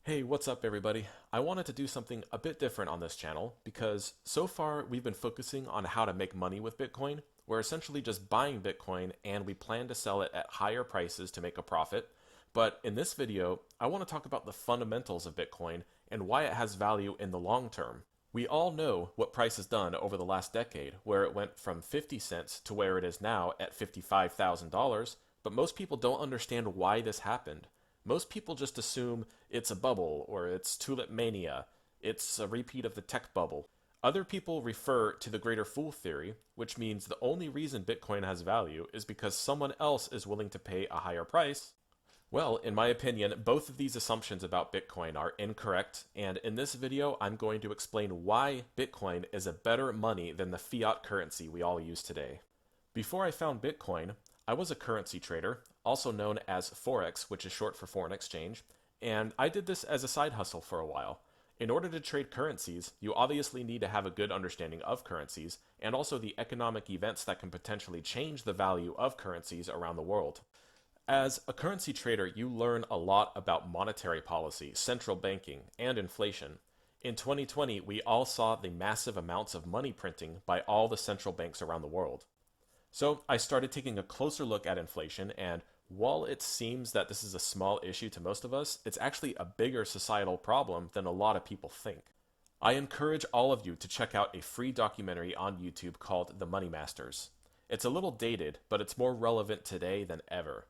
Hey, what's up everybody? I wanted to do something a bit different on this channel because so far we've been focusing on how to make money with Bitcoin. We're essentially just buying Bitcoin and we plan to sell it at higher prices to make a profit. But in this video, I want to talk about the fundamentals of Bitcoin and why it has value in the long term. We all know what price has done over the last decade, where it went from 50 cents to where it is now at $55,000, but most people don't understand why this happened. Most people just assume it's a bubble or it's tulip mania, it's a repeat of the tech bubble. Other people refer to the greater fool theory, which means the only reason Bitcoin has value is because someone else is willing to pay a higher price. Well, in my opinion, both of these assumptions about Bitcoin are incorrect, and in this video I'm going to explain why Bitcoin is a better money than the fiat currency we all use today. Before I found Bitcoin, I was a currency trader, also known as Forex, which is short for foreign exchange, and I did this as a side hustle for a while. In order to trade currencies, you obviously need to have a good understanding of currencies and also the economic events that can potentially change the value of currencies around the world. As a currency trader, you learn a lot about monetary policy, central banking, and inflation. In 2020, we all saw the massive amounts of money printing by all the central banks around the world. So I started taking a closer look at inflation, and while it seems that this is a small issue to most of us, it's actually a bigger societal problem than a lot of people think. I encourage all of you to check out a free documentary on YouTube called The Money Masters. It's a little dated, but it's more relevant today than ever.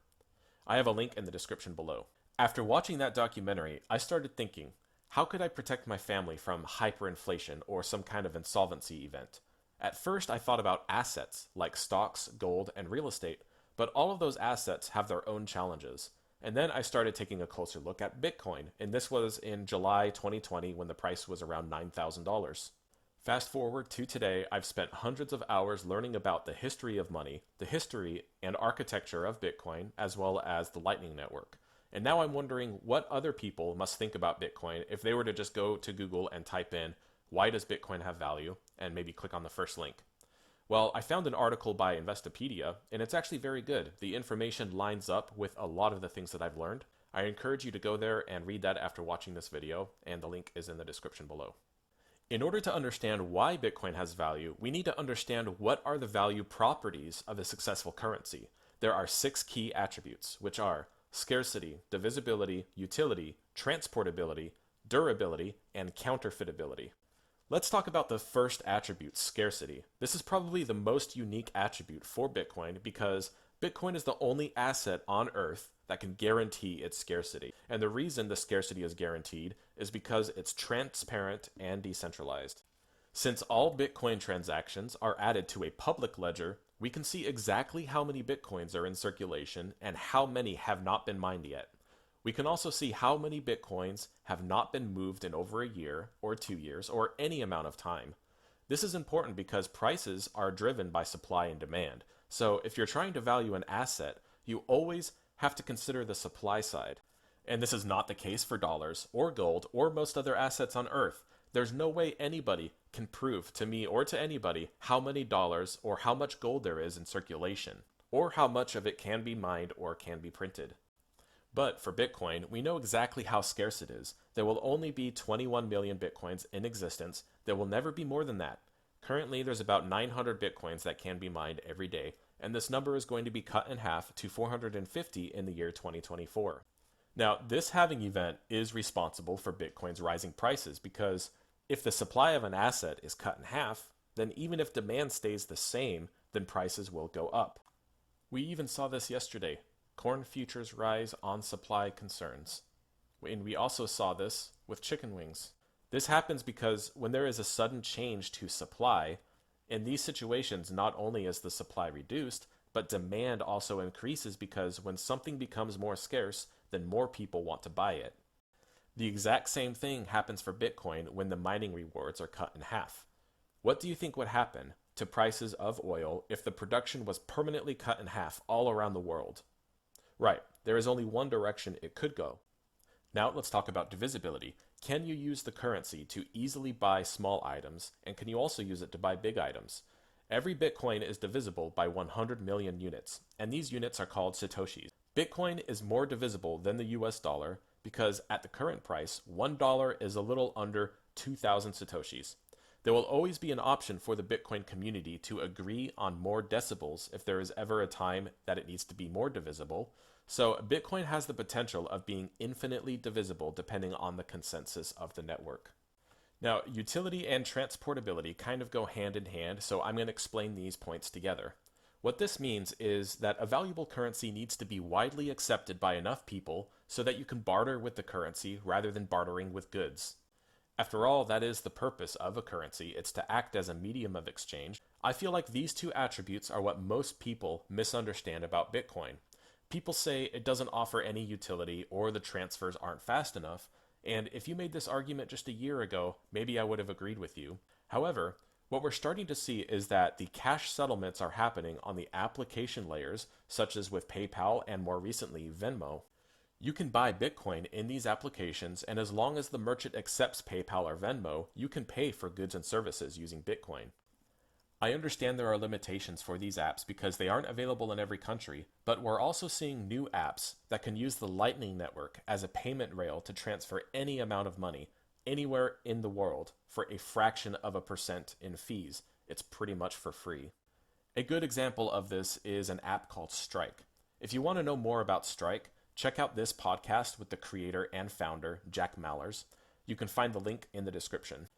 I have a link in the description below. After watching that documentary, I started thinking, how could I protect my family from hyperinflation or some kind of insolvency event? At first, I thought about assets like stocks, gold, and real estate, but all of those assets have their own challenges. And then I started taking a closer look at Bitcoin, and this was in July 2020 when the price was around $9,000. Fast forward to today, I've spent hundreds of hours learning about the history of money, the history and architecture of Bitcoin, as well as the Lightning Network. And now I'm wondering what other people must think about Bitcoin if they were to just go to Google and type in, why does Bitcoin have value? And maybe click on the first link. Well, I found an article by Investopedia, and it's actually very good. The information lines up with a lot of the things that I've learned. I encourage you to go there and read that after watching this video, and the link is in the description below. In order to understand why Bitcoin has value, we need to understand what are the value properties of a successful currency. There are 6 key attributes, which are scarcity, divisibility, utility, transportability, durability, and counterfeitability. Let's talk about the first attribute, scarcity. This is probably the most unique attribute for Bitcoin because Bitcoin is the only asset on Earth that can guarantee its scarcity. And the reason the scarcity is guaranteed is because it's transparent and decentralized. Since all Bitcoin transactions are added to a public ledger, we can see exactly how many Bitcoins are in circulation and how many have not been mined yet. We can also see how many Bitcoins have not been moved in over a year or 2 years or any amount of time. This is important because prices are driven by supply and demand. So if you're trying to value an asset, you always have to consider the supply side. And this is not the case for dollars or gold or most other assets on Earth. There's no way anybody can prove to me or to anybody how many dollars or how much gold there is in circulation, or how much of it can be mined or can be printed. But for Bitcoin, we know exactly how scarce it is. There will only be 21 million Bitcoins in existence. There will never be more than that. Currently, there's about 900 Bitcoins that can be mined every day, and this number is going to be cut in half to 450 in the year 2024. Now, this halving event is responsible for Bitcoin's rising prices because if the supply of an asset is cut in half, then even if demand stays the same, then prices will go up. We even saw this yesterday. Corn futures rise on supply concerns. And we also saw this with chicken wings. This happens because when there is a sudden change to supply, in these situations not only is the supply reduced, but demand also increases because when something becomes more scarce, then more people want to buy it. The exact same thing happens for Bitcoin when the mining rewards are cut in half. What do you think would happen to prices of oil if the production was permanently cut in half all around the world? Right, there is only one direction it could go. Now let's talk about divisibility. Can you use the currency to easily buy small items, and can you also use it to buy big items? Every Bitcoin is divisible by 100 million units, and these units are called Satoshis. Bitcoin is more divisible than the US dollar because at the current price, $1 is a little under 2,000 Satoshis. There will always be an option for the Bitcoin community to agree on more decibels if there is ever a time that it needs to be more divisible. So Bitcoin has the potential of being infinitely divisible depending on the consensus of the network. Now, utility and transportability kind of go hand in hand, so I'm going to explain these points together. What this means is that a valuable currency needs to be widely accepted by enough people so that you can barter with the currency rather than bartering with goods. After all, that is the purpose of a currency. It's to act as a medium of exchange. I feel like these two attributes are what most people misunderstand about Bitcoin. People say it doesn't offer any utility or the transfers aren't fast enough, and if you made this argument just a year ago, maybe I would have agreed with you. However, what we're starting to see is that the cash settlements are happening on the application layers, such as with PayPal and more recently Venmo. You can buy Bitcoin in these applications, and as long as the merchant accepts PayPal or Venmo, you can pay for goods and services using Bitcoin. I understand there are limitations for these apps because they aren't available in every country, but we're also seeing new apps that can use the Lightning Network as a payment rail to transfer any amount of money anywhere in the world for a fraction of a percent in fees. It's pretty much for free. A good example of this is an app called Strike. If you want to know more about Strike, check out this podcast with the creator and founder, Jack Mallers. You can find the link in the description.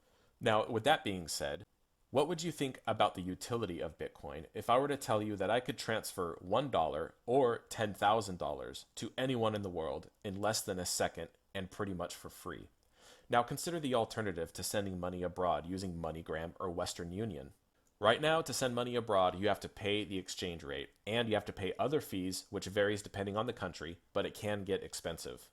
Now, with that being said, what would you think about the utility of Bitcoin if I were to tell you that I could transfer $1 or $10,000 to anyone in the world in less than a second and pretty much for free? Now consider the alternative to sending money abroad using MoneyGram or Western Union. Right now, to send money abroad, you have to pay the exchange rate, and you have to pay other fees, which varies depending on the country, but it can get expensive.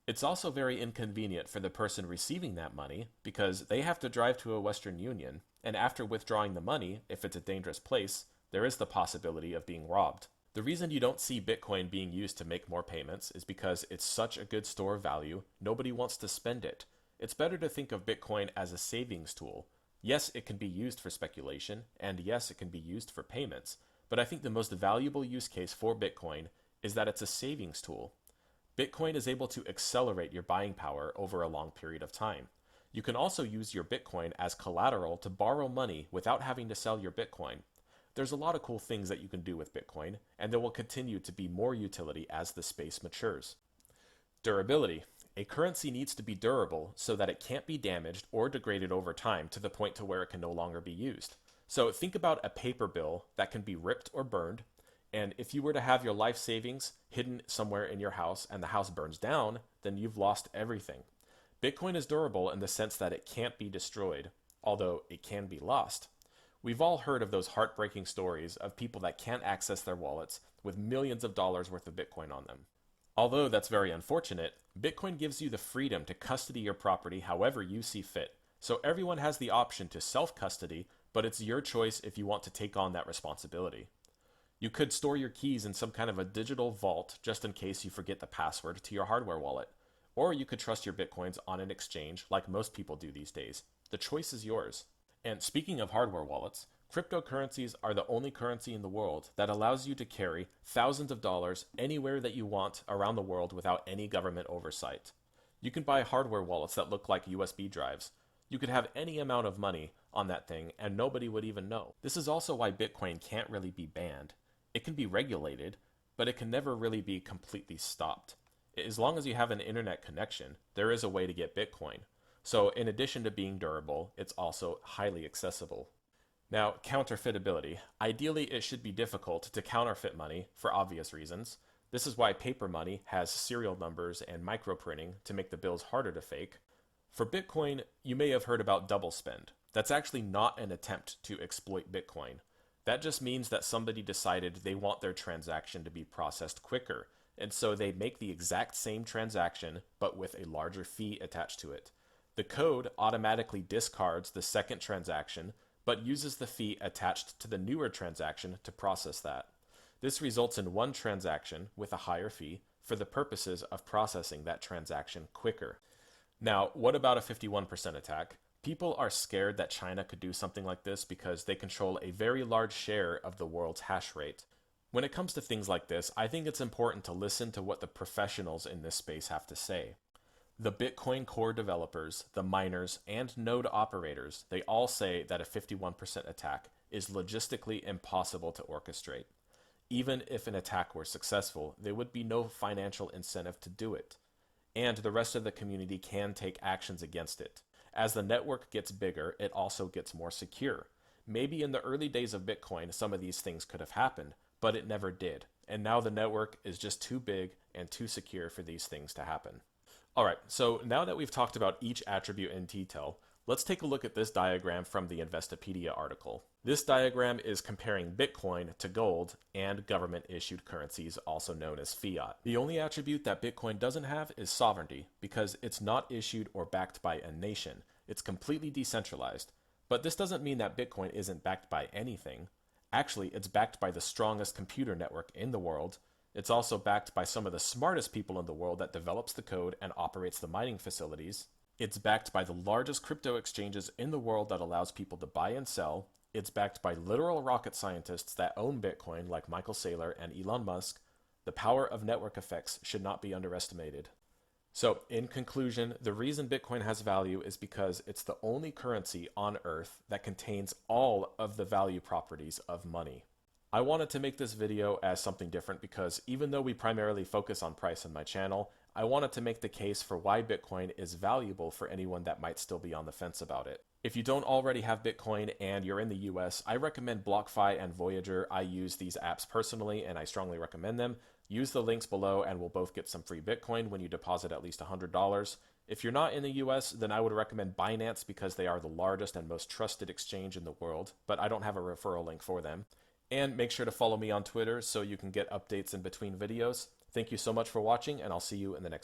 It's also very inconvenient for the person receiving that money because they have to drive to a Western Union, and after withdrawing the money, if it's a dangerous place, there is the possibility of being robbed. The reason you don't see Bitcoin being used to make more payments is because it's such a good store of value, nobody wants to spend it. It's better to think of Bitcoin as a savings tool. Yes, it can be used for speculation, and yes, it can be used for payments, but I think the most valuable use case for Bitcoin is that it's a savings tool. Bitcoin is able to accelerate your buying power over a long period of time. You can also use your Bitcoin as collateral to borrow money without having to sell your Bitcoin. There's a lot of cool things that you can do with Bitcoin, and there will continue to be more utility as the space matures. Durability. A currency needs to be durable so that it can't be damaged or degraded over time to the point to where it can no longer be used. So think about a paper bill that can be ripped or burned, and if you were to have your life savings hidden somewhere in your house and the house burns down, then you've lost everything. Bitcoin is durable in the sense that it can't be destroyed, although it can be lost. We've all heard of those heartbreaking stories of people that can't access their wallets with millions of dollars worth of Bitcoin on them. Although that's very unfortunate, Bitcoin gives you the freedom to custody your property however you see fit. So everyone has the option to self-custody, but it's your choice if you want to take on that responsibility. You could store your keys in some kind of a digital vault just in case you forget the password to your hardware wallet. Or you could trust your Bitcoins on an exchange like most people do these days. The choice is yours. And speaking of hardware wallets, cryptocurrencies are the only currency in the world that allows you to carry thousands of dollars anywhere that you want around the world without any government oversight. You can buy hardware wallets that look like USB drives. You could have any amount of money on that thing and nobody would even know. This is also why Bitcoin can't really be banned. It can be regulated, but it can never really be completely stopped. As long as you have an internet connection, there is a way to get Bitcoin. So in addition to being durable, it's also highly accessible. Now, counterfeitability. Ideally, it should be difficult to counterfeit money for obvious reasons. This is why paper money has serial numbers and microprinting to make the bills harder to fake. For Bitcoin, you may have heard about double spend. That's actually not an attempt to exploit Bitcoin. That just means that somebody decided they want their transaction to be processed quicker, and so they make the exact same transaction, but with a larger fee attached to it. The code automatically discards the second transaction, but uses the fee attached to the newer transaction to process that. This results in one transaction with a higher fee for the purposes of processing that transaction quicker. Now, what about a 51% attack? People are scared that China could do something like this because they control a very large share of the world's hash rate. When it comes to things like this, I think it's important to listen to what the professionals in this space have to say. The Bitcoin core developers, the miners, and node operators, they all say that a 51% attack is logistically impossible to orchestrate. Even if an attack were successful, there would be no financial incentive to do it. And the rest of the community can take actions against it. As the network gets bigger, it also gets more secure. Maybe in the early days of Bitcoin, some of these things could have happened, but it never did. And now the network is just too big and too secure for these things to happen. All right, so now that we've talked about each attribute in detail, let's take a look at this diagram from the Investopedia article. This diagram is comparing Bitcoin to gold and government-issued currencies, also known as fiat. The only attribute that Bitcoin doesn't have is sovereignty, because it's not issued or backed by a nation. It's completely decentralized. But this doesn't mean that Bitcoin isn't backed by anything. Actually, it's backed by the strongest computer network in the world. It's also backed by some of the smartest people in the world that develops the code and operates the mining facilities. It's backed by the largest crypto exchanges in the world that allows people to buy and sell. It's backed by literal rocket scientists that own Bitcoin like Michael Saylor and Elon Musk. The power of network effects should not be underestimated. So, in conclusion, the reason Bitcoin has value is because it's the only currency on Earth that contains all of the value properties of money. I wanted to make this video as something different because even though we primarily focus on price on my channel, I wanted to make the case for why Bitcoin is valuable for anyone that might still be on the fence about it. If you don't already have Bitcoin and you're in the US, I recommend BlockFi and Voyager. I use these apps personally and I strongly recommend them. Use the links below and we'll both get some free Bitcoin when you deposit at least $100. If you're not in the US, then I would recommend Binance because they are the largest and most trusted exchange in the world, but I don't have a referral link for them. And make sure to follow me on Twitter so you can get updates in between videos. Thank you so much for watching, and I'll see you in the next video.